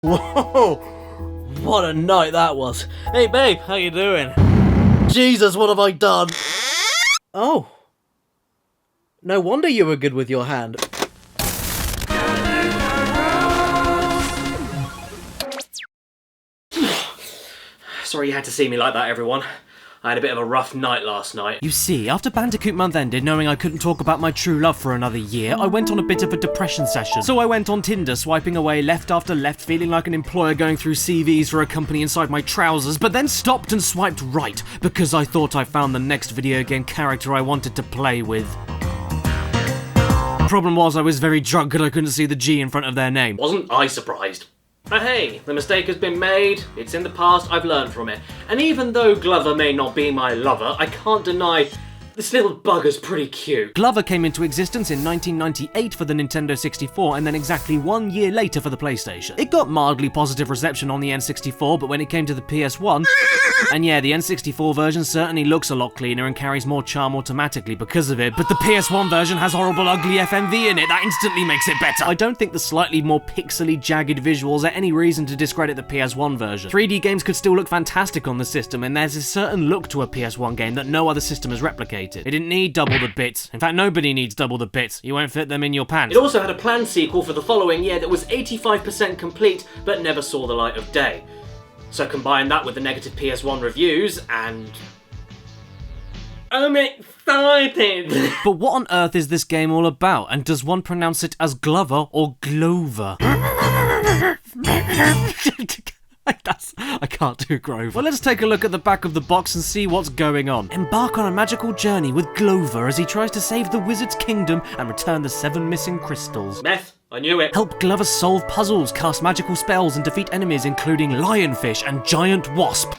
Whoa! What a night that was. Hey babe, how you doing? Jesus, what have I done? Oh. No wonder you were good with your hand. Sorry you had to see me like that, everyone. I had a bit of a rough night last night. You see, after Bandicoot month ended, knowing I couldn't talk about my true love for another year, I went on a bit of a depression session. So I went on Tinder, swiping away left after left, feeling like an employer going through CVs for a company inside my trousers, but then stopped and swiped right, because I thought I found the next video game character I wanted to play with. Problem was, I was very drunk and I couldn't see the G in front of their name. Wasn't I surprised? But hey, the mistake has been made, it's in the past, I've learned from it. And even though Glover may not be my lover, I can't deny this little bugger's pretty cute. Glover came into existence in 1998 for the Nintendo 64 and then exactly 1 year later for the PlayStation. It got mildly positive reception on the N64, but when it came to the PS1, and yeah, the N64 version certainly looks a lot cleaner and carries more charm automatically because of it, but the PS1 version has horrible ugly FMV in it that instantly makes it better. I don't think the slightly more pixely jagged visuals are any reason to discredit the PS1 version. 3D games could still look fantastic on the system, and there's a certain look to a PS1 game that no other system has replicated. It didn't need double the bits. In fact, nobody needs double the bits. You won't fit them in your pants. It also had a planned sequel for the following year that was 85% complete, but never saw the light of day. So combine that with the negative PS1 reviews, and I'm excited! But what on earth is this game all about, and does one pronounce it as Glover or Glover? I can't do Grover. Well, let's take a look at the back of the box and see what's going on. Embark on a magical journey with Glover as he tries to save the wizard's kingdom and return the 7 missing crystals. Meth, I knew it. Help Glover solve puzzles, cast magical spells, and defeat enemies including lionfish and giant wasp.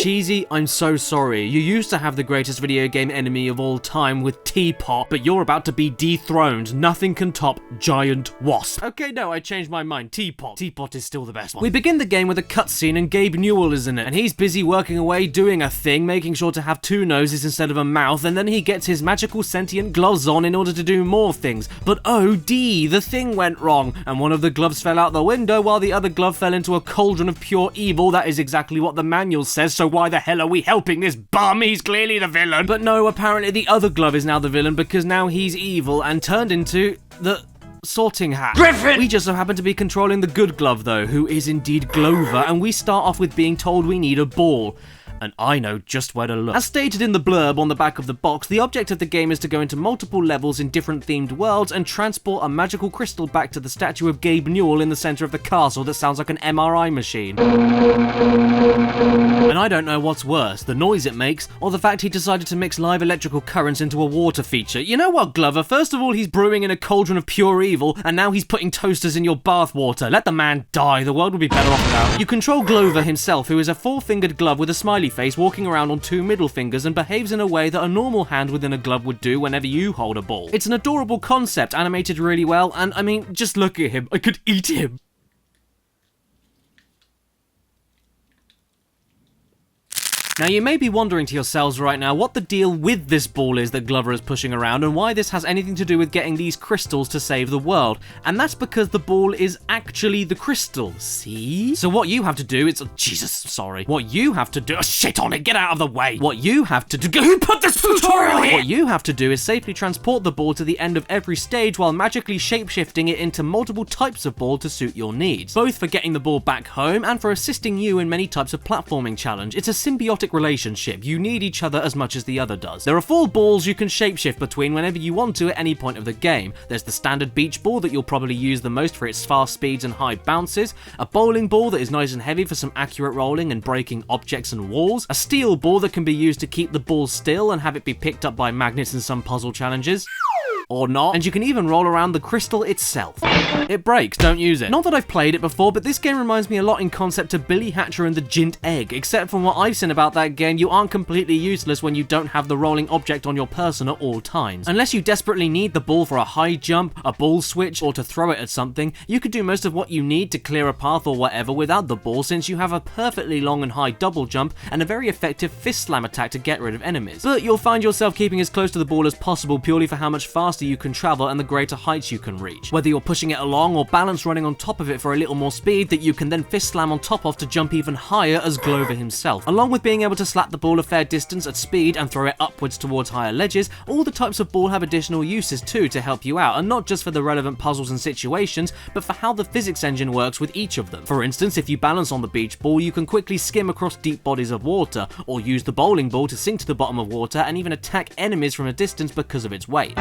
Cheesy, I'm so sorry. You used to have the greatest video game enemy of all time with Teapot, but you're about to be dethroned. Nothing can top Giant Wasp. Okay, no, I changed my mind. Teapot. Teapot is still the best one. We begin the game with a cutscene and Gabe Newell is in it, and he's busy working away doing a thing, making sure to have 2 noses instead of a mouth, and then he gets his magical sentient gloves on in order to do more things. But oh D, the thing went wrong, and one of the gloves fell out the window while the other glove fell into a cauldron of pure evil. That is exactly what the manual says, so why the hell are we helping this bum? He's clearly the villain. But no, apparently the other glove is now the villain because now he's evil and turned into the Sorting Hat. Griffin! We just so happen to be controlling the good glove though, who is indeed Glover, and we start off with being told we need a ball. And I know just where to look. As stated in the blurb on the back of the box, the object of the game is to go into multiple levels in different themed worlds and transport a magical crystal back to the statue of Gabe Newell in the center of the castle that sounds like an MRI machine. And I don't know what's worse, the noise it makes, or the fact he decided to mix live electrical currents into a water feature. You know what, Glover? First of all, he's brewing in a cauldron of pure evil, and now he's putting toasters in your bath water. Let the man die, the world would be better off without him. You control Glover himself, who is a 4-fingered glove with a smiley face walking around on 2 middle fingers and behaves in a way that a normal hand within a glove would do whenever you hold a ball. It's an adorable concept, animated really well, and I mean, just look at him. I could eat him. Now you may be wondering to yourselves right now what the deal with this ball is that Glover is pushing around and why this has anything to do with getting these crystals to save the world. And that's because the ball is actually the crystal, see? So what you have to do is, what you have to do, shit on it, get out of the way. What you have to do, who put this tutorial here? What you have to do is safely transport the ball to the end of every stage while magically shapeshifting it into multiple types of ball to suit your needs. Both for getting the ball back home and for assisting you in many types of platforming challenge. It's a symbiotic relationship. You need each other as much as the other does. There are 4 balls you can shapeshift between whenever you want to at any point of the game. There's the standard beach ball that you'll probably use the most for its fast speeds and high bounces, a bowling ball that is nice and heavy for some accurate rolling and breaking objects and walls, a steel ball that can be used to keep the ball still and have it be picked up by magnets in some puzzle challenges, or not, and you can even roll around the crystal itself. It breaks, don't use it. Not that I've played it before, but this game reminds me a lot in concept of Billy Hatcher and the Gint Egg, except from what I've seen about that game, you aren't completely useless when you don't have the rolling object on your person at all times. Unless you desperately need the ball for a high jump, a ball switch, or to throw it at something, you could do most of what you need to clear a path or whatever without the ball, since you have a perfectly long and high double jump and a very effective fist slam attack to get rid of enemies. But you'll find yourself keeping as close to the ball as possible purely for how much faster you can travel and the greater heights you can reach. Whether you're pushing it along or balance running on top of it for a little more speed that you can then fist slam on top of to jump even higher as Glover himself. Along with being able to slap the ball a fair distance at speed and throw it upwards towards higher ledges, all the types of ball have additional uses too to help you out, and not just for the relevant puzzles and situations, but for how the physics engine works with each of them. For instance, if you balance on the beach ball, you can quickly skim across deep bodies of water, or use the bowling ball to sink to the bottom of water and even attack enemies from a distance because of its weight.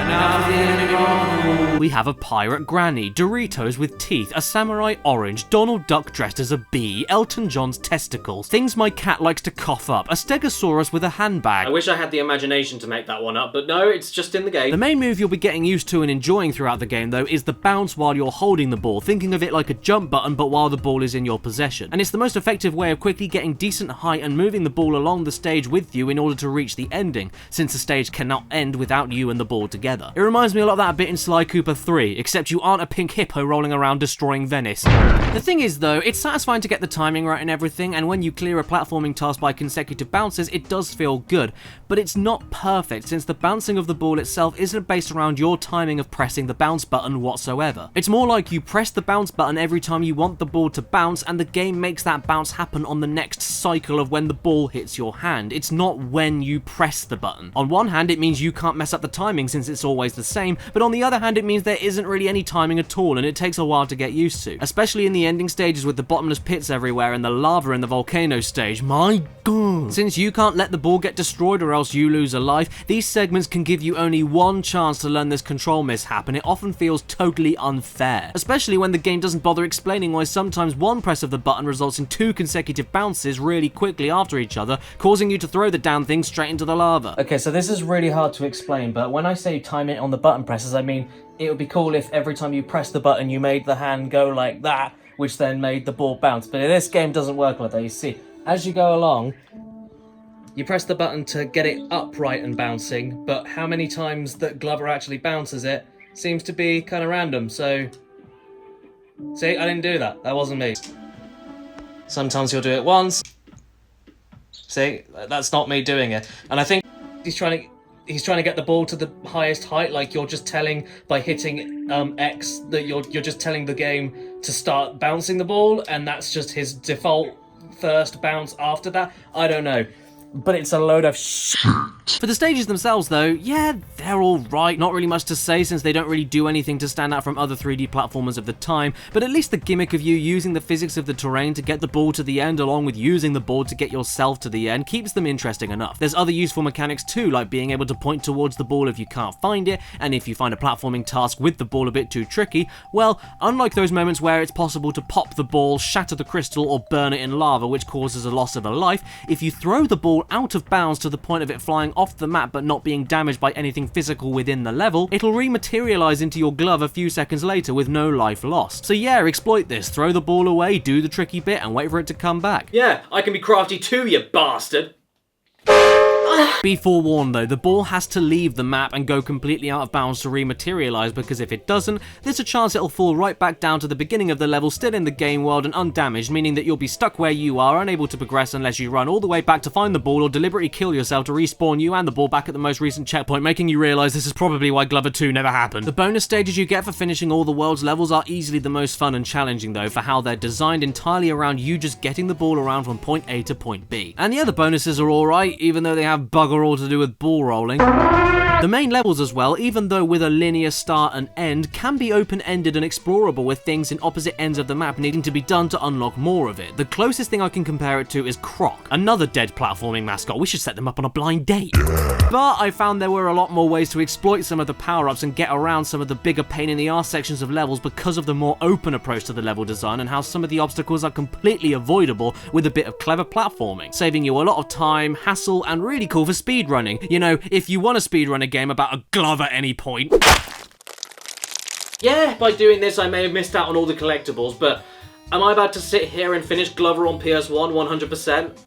We have a pirate granny, Doritos with teeth, a samurai orange, Donald Duck dressed as a bee, Elton John's testicles, things my cat likes to cough up, a stegosaurus with a handbag. I wish I had the imagination to make that one up, but no, it's just in the game. The main move you'll be getting used to and enjoying throughout the game though is the bounce while you're holding the ball, thinking of it like a jump button but while the ball is in your possession. And it's the most effective way of quickly getting decent height and moving the ball along the stage with you in order to reach the ending, since the stage cannot end without you and the ball together. It reminds me a lot of that bit in Sly Cooper 3, except you aren't a pink hippo rolling around destroying Venice. The thing is though, it's satisfying to get the timing right and everything, and when you clear a platforming task by consecutive bounces, it does feel good, but it's not perfect since the bouncing of the ball itself isn't based around your timing of pressing the bounce button whatsoever. It's more like you press the bounce button every time you want the ball to bounce, and the game makes that bounce happen on the next cycle of when the ball hits your hand. It's not when you press the button. On one hand, it means you can't mess up the timing since it's always the same, but on the other hand, it means there isn't really any timing at all, and it takes a while to get used to. Especially in the ending stages with the bottomless pits everywhere and the lava in the volcano stage. My god! Since you can't let the ball get destroyed or else you lose a life, these segments can give you only one chance to learn this control mishap, and it often feels totally unfair. Especially when the game doesn't bother explaining why sometimes one press of the button results in 2 consecutive bounces really quickly after each other, causing you to throw the damn thing straight into the lava. Okay, so this is really hard to explain, but when I say time it on the button presses, I mean it would be cool if every time you press the button you made the hand go like that, which then made the ball bounce. But this game doesn't work like that. You see, as you go along, you press the button to get it upright and bouncing, but how many times that Glover actually bounces it seems to be kind of random, so... See, I didn't do that. That wasn't me. Sometimes you'll do it once. See, that's not me doing it. And I think he's trying to get the ball to the highest height, like you're just telling, by hitting X, that you're just telling the game to start bouncing the ball, and that's just his default first bounce after that. I don't know. But it's a load of shit. For the stages themselves though, yeah, they're alright, not really much to say since they don't really do anything to stand out from other 3D platformers of the time, but at least the gimmick of you using the physics of the terrain to get the ball to the end along with using the board to get yourself to the end keeps them interesting enough. There's other useful mechanics too, like being able to point towards the ball if you can't find it, and if you find a platforming task with the ball a bit too tricky, well, unlike those moments where it's possible to pop the ball, shatter the crystal, or burn it in lava which causes a loss of a life, if you throw the ball out of bounds to the point of it flying off the map but not being damaged by anything physical within the level, it'll rematerialize into your glove a few seconds later with no life lost. So yeah, exploit this, throw the ball away, do the tricky bit, and wait for it to come back. Yeah, I can be crafty too, you bastard! Be forewarned though, the ball has to leave the map and go completely out of bounds to rematerialize, because if it doesn't, there's a chance it'll fall right back down to the beginning of the level still in the game world and undamaged, meaning that you'll be stuck where you are, unable to progress unless you run all the way back to find the ball or deliberately kill yourself to respawn you and the ball back at the most recent checkpoint, making you realise this is probably why Glover 2 never happened. The bonus stages you get for finishing all the world's levels are easily the most fun and challenging though, for how they're designed entirely around you just getting the ball around from point A to point B. And the other bonuses are alright, even though they have bugger all to do with ball rolling. The main levels as well, even though with a linear start and end, can be open-ended and explorable with things in opposite ends of the map needing to be done to unlock more of it. The closest thing I can compare it to is Croc, another dead platforming mascot. We should set them up on a blind date. But I found there were a lot more ways to exploit some of the power-ups and get around some of the bigger pain-in-the-arse sections of levels because of the more open approach to the level design and how some of the obstacles are completely avoidable with a bit of clever platforming, saving you a lot of time, hassle, and really cool for speedrunning. You know, if you want to speedrun a game about a glove at any point. Yeah, by doing this I may have missed out on all the collectibles, but am I about to sit here and finish Glover on PS1 100%?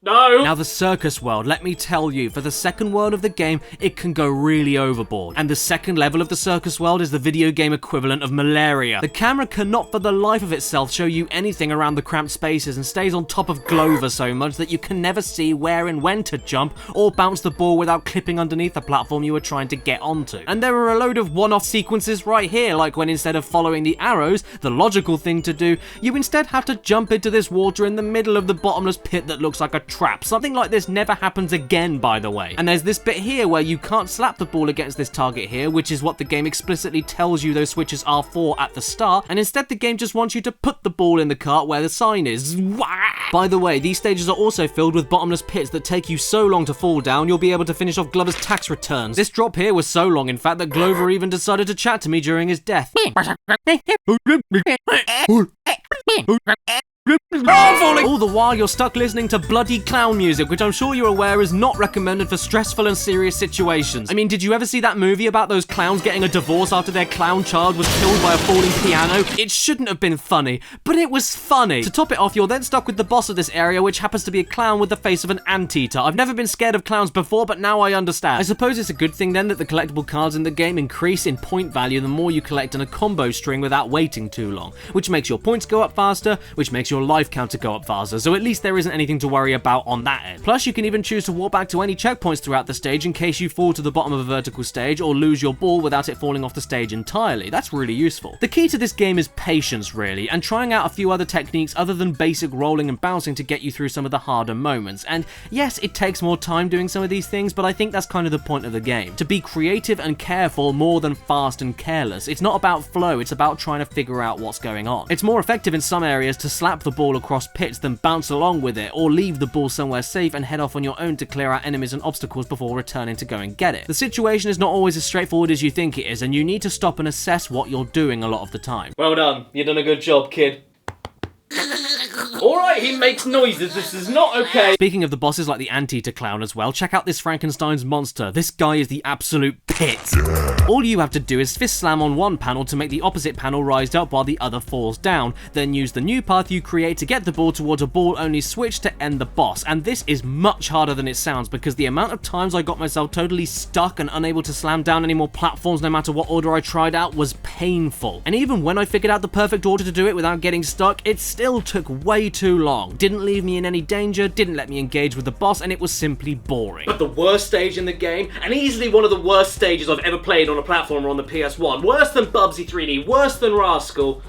No! Now the Circus World, let me tell you, for the second world of the game, it can go really overboard. And the second level of the Circus World is the video game equivalent of malaria. The camera cannot for the life of itself show you anything around the cramped spaces and stays on top of Glover so much that you can never see where and when to jump or bounce the ball without clipping underneath the platform you were trying to get onto. And there are a load of one-off sequences right here, like when instead of following the arrows, the logical thing to do, you instead have to jump into this water in the middle of the bottomless pit that looks like a trap. Something like this never happens again, by the way. And there's this bit here where you can't slap the ball against this target here, which is what the game explicitly tells you those switches are for at the start, and instead the game just wants you to put the ball in the cart where the sign is. By the way, these stages are also filled with bottomless pits that take you so long to fall down you'll be able to finish off Glover's tax returns. This drop here was so long, in fact, that Glover even decided to chat to me during his death. All the while you're stuck listening to bloody clown music, which I'm sure you're aware is not recommended for stressful and serious situations. I mean, did you ever see that movie about those clowns getting a divorce after their clown child was killed by a falling piano? It shouldn't have been funny, but it was funny. To top it off, you're then stuck with the boss of this area, which happens to be a clown with the face of an anteater. I've never been scared of clowns before, but now I understand. I suppose it's a good thing then that the collectible cards in the game increase in point value the more you collect in a combo string without waiting too long, which makes your points go up faster, which makes your life counter go up faster, so at least there isn't anything to worry about on that end. Plus, you can even choose to walk back to any checkpoints throughout the stage in case you fall to the bottom of a vertical stage or lose your ball without it falling off the stage entirely. That's really useful. The key to this game is patience, really, and trying out a few other techniques other than basic rolling and bouncing to get you through some of the harder moments. And yes, it takes more time doing some of these things, but I think that's kind of the point of the game. To be creative and careful more than fast and careless. It's not about flow, it's about trying to figure out what's going on. It's more effective in some areas to slap the ball across pits than bounce along with it, or leave the ball somewhere safe and head off on your own to clear out enemies and obstacles before returning to go and get it. The situation is not always as straightforward as you think it is, and you need to stop and assess what you're doing a lot of the time. Well done, you done a good job, kid. Alright, he makes noises, this is not okay. Speaking of the bosses like the anteater clown as well, check out this Frankenstein's monster. This guy is the absolute pit. All you have to do is fist slam on one panel to make the opposite panel rise up while the other falls down, then use the new path you create to get the ball towards a ball-only switch to end the boss. And this is much harder than it sounds, because the amount of times I got myself totally stuck and unable to slam down any more platforms no matter what order I tried out was painful. And even when I figured out the perfect order to do it without getting stuck, it still took way too long. Didn't leave me in any danger, didn't let me engage with the boss, and it was simply boring. But the worst stage in the game, and easily one of the worst stages I've ever played on a platformer on the PS1, worse than Bubsy 3D, worse than Rascal,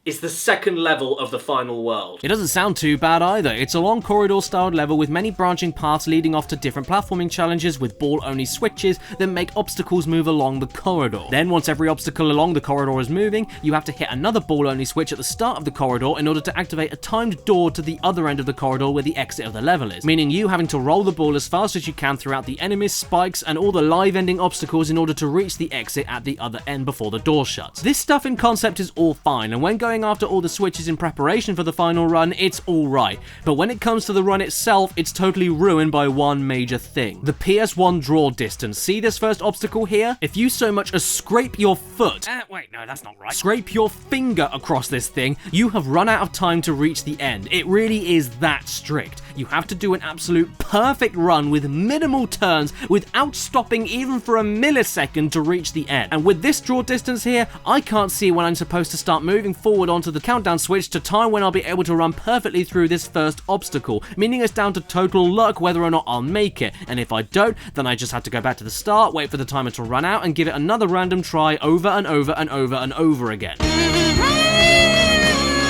is the second level of the final world. It doesn't sound too bad either. It's a long corridor-styled level with many branching paths leading off to different platforming challenges with ball-only switches that make obstacles move along the corridor. Then, once every obstacle along the corridor is moving, you have to hit another ball-only switch at the start of the corridor in order to activate a timed door to the other end of the corridor where the exit of the level is, meaning you having to roll the ball as fast as you can throughout the enemies, spikes, and all the live-ending obstacles in order to reach the exit at the other end before the door shuts. This stuff in concept is all fine, and when going after all the switches in preparation for the final run, it's alright. But when it comes to the run itself, it's totally ruined by one major thing. The PS1 draw distance. See this first obstacle here? If you so much as scrape your foot... wait, no, that's not right. Scrape your finger across this thing, you have run out of time to reach the end. It really is that strict. You have to do an absolute perfect run with minimal turns without stopping even for a millisecond to reach the end. And with this draw distance here, I can't see when I'm supposed to start moving forward onto the countdown switch to time when I'll be able to run perfectly through this first obstacle, meaning it's down to total luck whether or not I'll make it. And if I don't, then I just have to go back to the start, wait for the timer to run out, and give it another random try over and over and over and over again.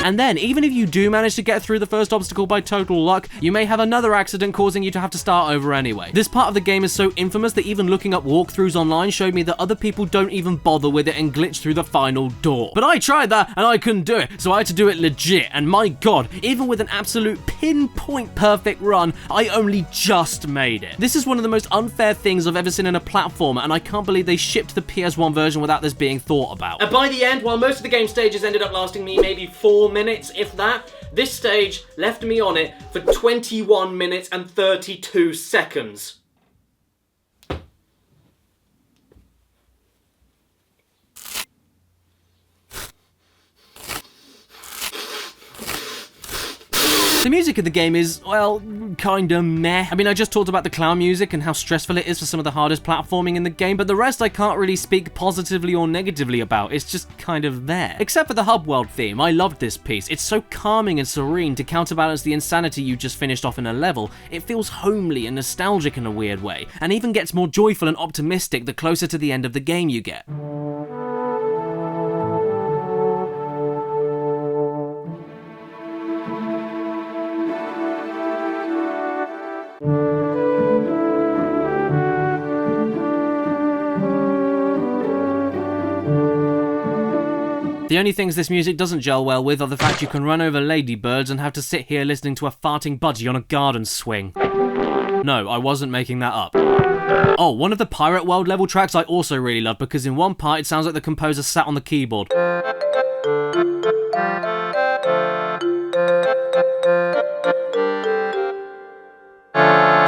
And then, even if you do manage to get through the first obstacle by total luck, you may have another accident causing you to have to start over anyway. This part of the game is so infamous that even looking up walkthroughs online showed me that other people don't even bother with it and glitch through the final door. But I tried that and I couldn't do it, so I had to do it legit, and my god, even with an absolute pinpoint perfect run, I only just made it. This is one of the most unfair things I've ever seen in a platformer, and I can't believe they shipped the PS1 version without this being thought about. And by the end, while most of the game stages ended up lasting me maybe 4 minutes, if that, this stage left me on it for 21 minutes and 32 seconds. The music of the game is, well, kinda meh. I mean, I just talked about the clown music and how stressful it is for some of the hardest platforming in the game, but the rest I can't really speak positively or negatively about. It's just kind of there. Except for the hub world theme, I loved this piece. It's so calming and serene to counterbalance the insanity you just finished off in a level. It feels homely and nostalgic in a weird way, and even gets more joyful and optimistic the closer to the end of the game you get. The only things this music doesn't gel well with are the fact you can run over ladybirds and have to sit here listening to a farting budgie on a garden swing. No, I wasn't making that up. Oh, one of the Pirate World level tracks I also really love because in one part it sounds like the composer sat on the keyboard.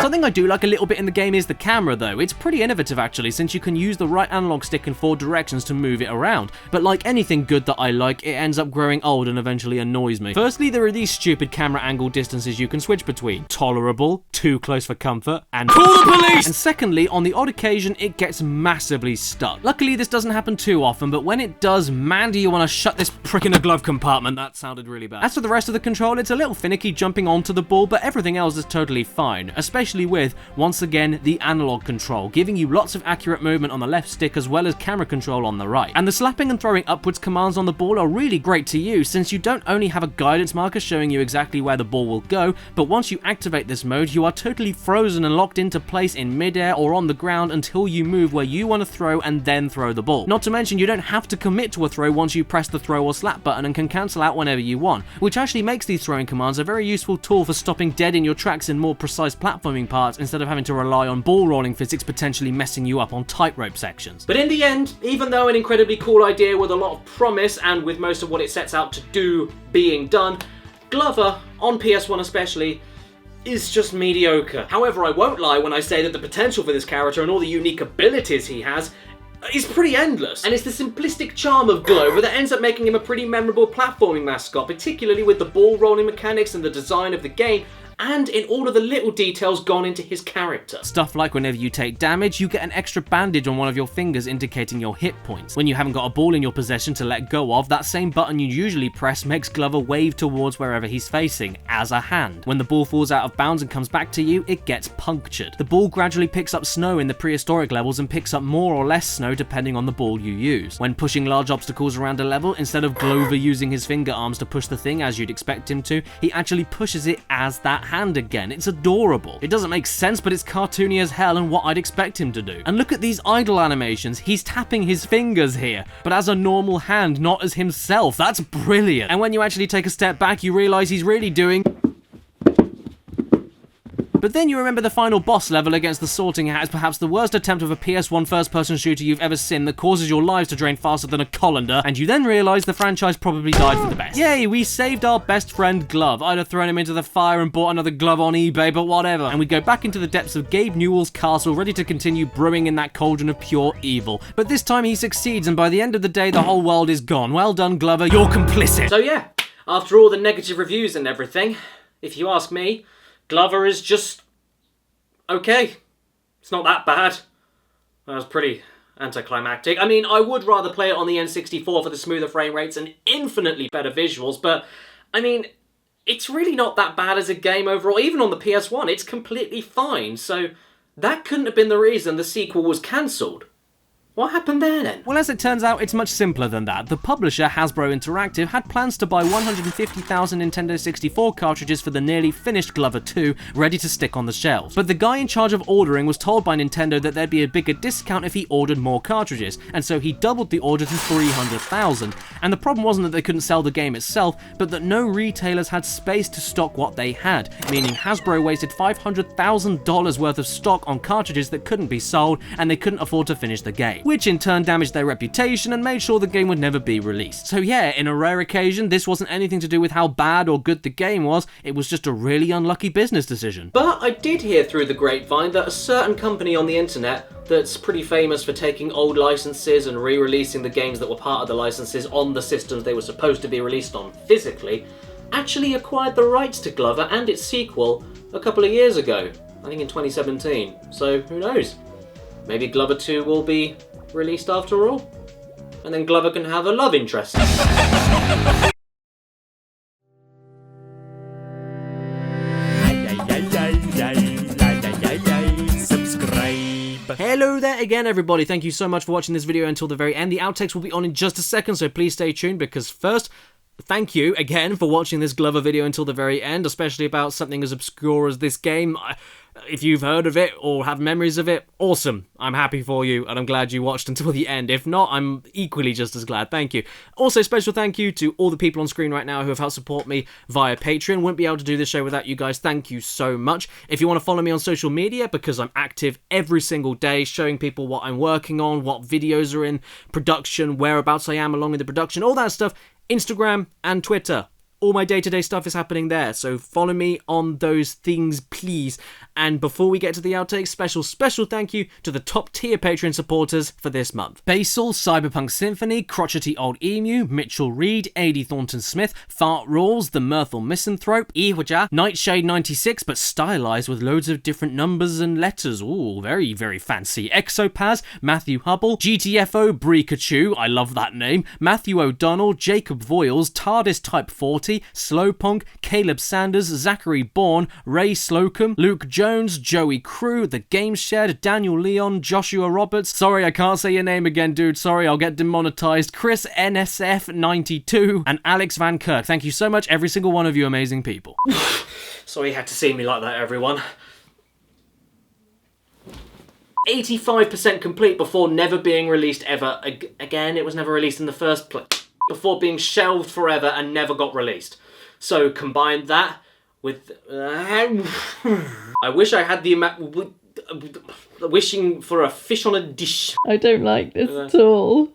Something I do like a little bit in the game is the camera though. It's pretty innovative actually, since you can use the right analog stick in 4 directions to move it around. But like anything good that I like, it ends up growing old and eventually annoys me. Firstly, there are these stupid camera angle distances you can switch between. Tolerable, too close for comfort, and call the police! And secondly, on the odd occasion, it gets massively stuck. Luckily, this doesn't happen too often, but when it does, man, do you want to shut this prick in a glove compartment. That sounded really bad. As for the rest of the control, it's a little finicky jumping onto the ball, but everything else is totally fine, especially with, once again, the analog control, giving you lots of accurate movement on the left stick as well as camera control on the right. And the slapping and throwing upwards commands on the ball are really great to use, since you don't only have a guidance marker showing you exactly where the ball will go, but once you activate this mode, you are totally frozen and locked into place in midair or on the ground until you move where you want to throw and then throw the ball. Not to mention, you don't have to commit to a throw once you press the throw or slap button and can cancel out whenever you want, which actually makes these throwing commands a very useful tool for stopping dead in your tracks in more precise platforming parts instead of having to rely on ball rolling physics potentially messing you up on tightrope sections. But in the end, even though an incredibly cool idea with a lot of promise and with most of what it sets out to do being done, Glover, on PS1 especially, is just mediocre. However, I won't lie when I say that the potential for this character and all the unique abilities he has is pretty endless. And it's the simplistic charm of Glover that ends up making him a pretty memorable platforming mascot, particularly with the ball rolling mechanics and the design of the game, and in all of the little details gone into his character. Stuff like whenever you take damage, you get an extra bandage on one of your fingers indicating your hit points. When you haven't got a ball in your possession to let go of, that same button you usually press makes Glover wave towards wherever he's facing, as a hand. When the ball falls out of bounds and comes back to you, it gets punctured. The ball gradually picks up snow in the prehistoric levels and picks up more or less snow depending on the ball you use. When pushing large obstacles around a level, instead of Glover using his finger arms to push the thing as you'd expect him to, he actually pushes it as that hand again. It's adorable. It doesn't make sense, but it's cartoony as hell and what I'd expect him to do. And look at these idle animations. He's tapping his fingers here, but as a normal hand, not as himself. That's brilliant. And when you actually take a step back, you realize he's really doing... But then you remember the final boss level against the Sorting Hat as perhaps the worst attempt of a PS1 first-person shooter you've ever seen that causes your lives to drain faster than a colander, and you then realise the franchise probably died for the best. Yay, we saved our best friend Glove. I'd have thrown him into the fire and bought another glove on eBay, but whatever. And we go back into the depths of Gabe Newell's castle, ready to continue brewing in that cauldron of pure evil. But this time he succeeds, and by the end of the day, the whole world is gone. Well done, Glover, you're complicit. So yeah, after all the negative reviews and everything, if you ask me, Glover is just okay. It's not that bad. That was pretty anticlimactic. I mean, I would rather play it on the N64 for the smoother frame rates and infinitely better visuals, but I mean, it's really not that bad as a game overall. Even on the PS1, it's completely fine. So that couldn't have been the reason the sequel was cancelled. What happened there then? Well, as it turns out, it's much simpler than that. The publisher, Hasbro Interactive, had plans to buy 150,000 Nintendo 64 cartridges for the nearly finished Glover 2, ready to stick on the shelves. But the guy in charge of ordering was told by Nintendo that there'd be a bigger discount if he ordered more cartridges, and so he doubled the order to 300,000. And the problem wasn't that they couldn't sell the game itself, but that no retailers had space to stock what they had, meaning Hasbro wasted $500,000 worth of stock on cartridges that couldn't be sold, and they couldn't afford to finish the game, which in turn damaged their reputation and made sure the game would never be released. So yeah, in a rare occasion, this wasn't anything to do with how bad or good the game was, it was just a really unlucky business decision. But I did hear through the grapevine that a certain company on the internet that's pretty famous for taking old licenses and re-releasing the games that were part of the licenses on the systems they were supposed to be released on physically, actually acquired the rights to Glover and its sequel a couple of years ago. I think in 2017. So who knows? Maybe Glover 2 will be released after all. And then Glover can have a love interest. Hello there again, everybody. Thank you so much for watching this video until the very end. The outtakes will be on in just a second, so please stay tuned, because first, thank you again for watching this Glover video until the very end, especially about something as obscure as this game. If you've heard of it or have memories of it, awesome. I'm happy for you, and I'm glad you watched until the end. If not, I'm equally just as glad. Thank you. Also, special thank you to all the people on screen right now who have helped support me via Patreon. Wouldn't be able to do this show without you guys. Thank you so much. If you want to follow me on social media, because I'm active every single day, showing people what I'm working on, what videos are in production, whereabouts I am along in the production, all that stuff, Instagram and Twitter. All my day-to-day stuff is happening there, so follow me on those things, please. And before we get to the outtakes, special thank you to the top-tier Patreon supporters for this month. Basil, Cyberpunk Symphony, Crotchety Old Emu, Mitchell Reed, A.D. Thornton-Smith, Fart Rules, The Mirthful Misanthrope, Iwaja, Nightshade 96, but stylized with loads of different numbers and letters. Ooh, very, very fancy. Exopaz, Matthew Hubble, GTFO, Brikachu, I love that name, Matthew O'Donnell, Jacob Voiles, TARDIS Type 40, Slowpunk, Caleb Sanders, Zachary Bourne, Ray Slocum, Luke Jones, Joey Crew, The Game Shed, Daniel Leon, Joshua Roberts, sorry I can't say your name again dude, sorry I'll get demonetized, Chris NSF92, and Alex Van Kirk. Thank you so much, every single one of you amazing people. Sorry you had to see me like that, everyone. 85% complete before never being released ever again. It was never released in the first place. Before being shelved forever and never got released. So combine that with... I wish I had the wishing for a fish on a dish. I don't like this at all.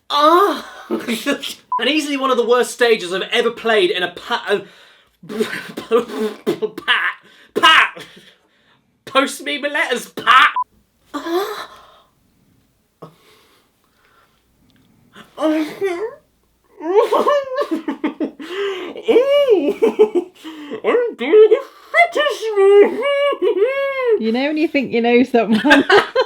Ah! And easily one of the worst stages I've ever played in a pat... Post me my letters, Pat! You know when you think you know someone?